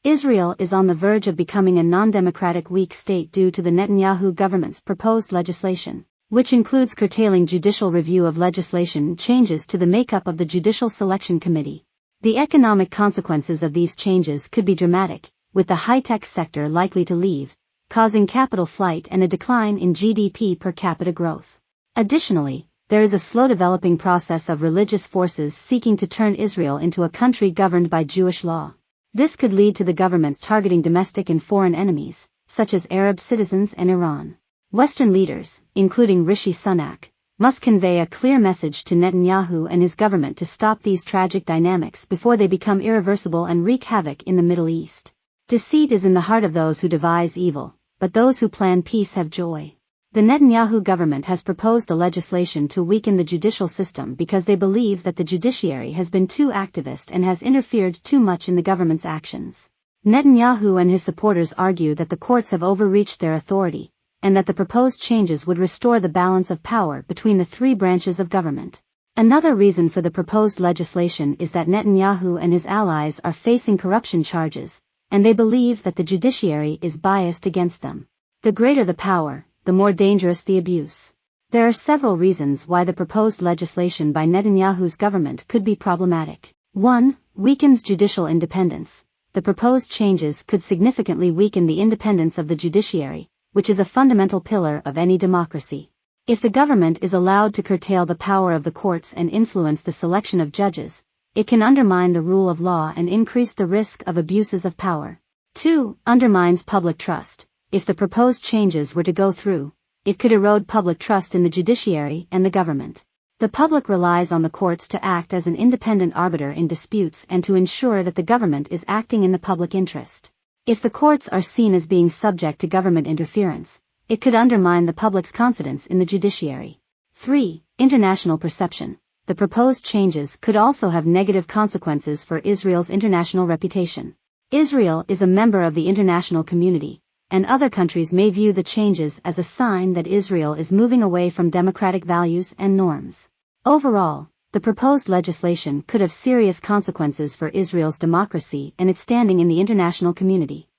Israel is on the verge of becoming a non-democratic weak state due to the Netanyahu government's proposed legislation, which includes curtailing judicial review of legislation changes to the makeup of the Judicial Selection Committee. The economic consequences of these changes could be dramatic, with the high-tech sector likely to leave, causing capital flight and a decline in GDP per capita growth. Additionally, there is a slow-developing process of religious forces seeking to turn Israel into a country governed by Jewish law. This could lead to the government targeting domestic and foreign enemies, such as Arab citizens and Iran. Western leaders, including Rishi Sunak, must convey a clear message to Netanyahu and his government to stop these tragic dynamics before they become irreversible and wreak havoc in the Middle East. Deceit is in the heart of those who devise evil, but those who plan peace have joy. The Netanyahu government has proposed the legislation to weaken the judicial system because they believe that the judiciary has been too activist and has interfered too much in the government's actions. Netanyahu and his supporters argue that the courts have overreached their authority, and that the proposed changes would restore the balance of power between the three branches of government. Another reason for the proposed legislation is that Netanyahu and his allies are facing corruption charges, and they believe that the judiciary is biased against them. The greater the power, the more dangerous the abuse. There are several reasons why the proposed legislation by Netanyahu's government could be problematic. 1. Weakens judicial independence. The proposed changes could significantly weaken the independence of the judiciary, which is a fundamental pillar of any democracy. If the government is allowed to curtail the power of the courts and influence the selection of judges, it can undermine the rule of law and increase the risk of abuses of power. 2. Undermines public trust. If the proposed changes were to go through, it could erode public trust in the judiciary and the government. The public relies on the courts to act as an independent arbiter in disputes and to ensure that the government is acting in the public interest. If the courts are seen as being subject to government interference, it could undermine the public's confidence in the judiciary. 3. International perception. The proposed changes could also have negative consequences for Israel's international reputation. Israel is a member of the international community, and other countries may view the changes as a sign that Israel is moving away from democratic values and norms. Overall, the proposed legislation could have serious consequences for Israel's democracy and its standing in the international community.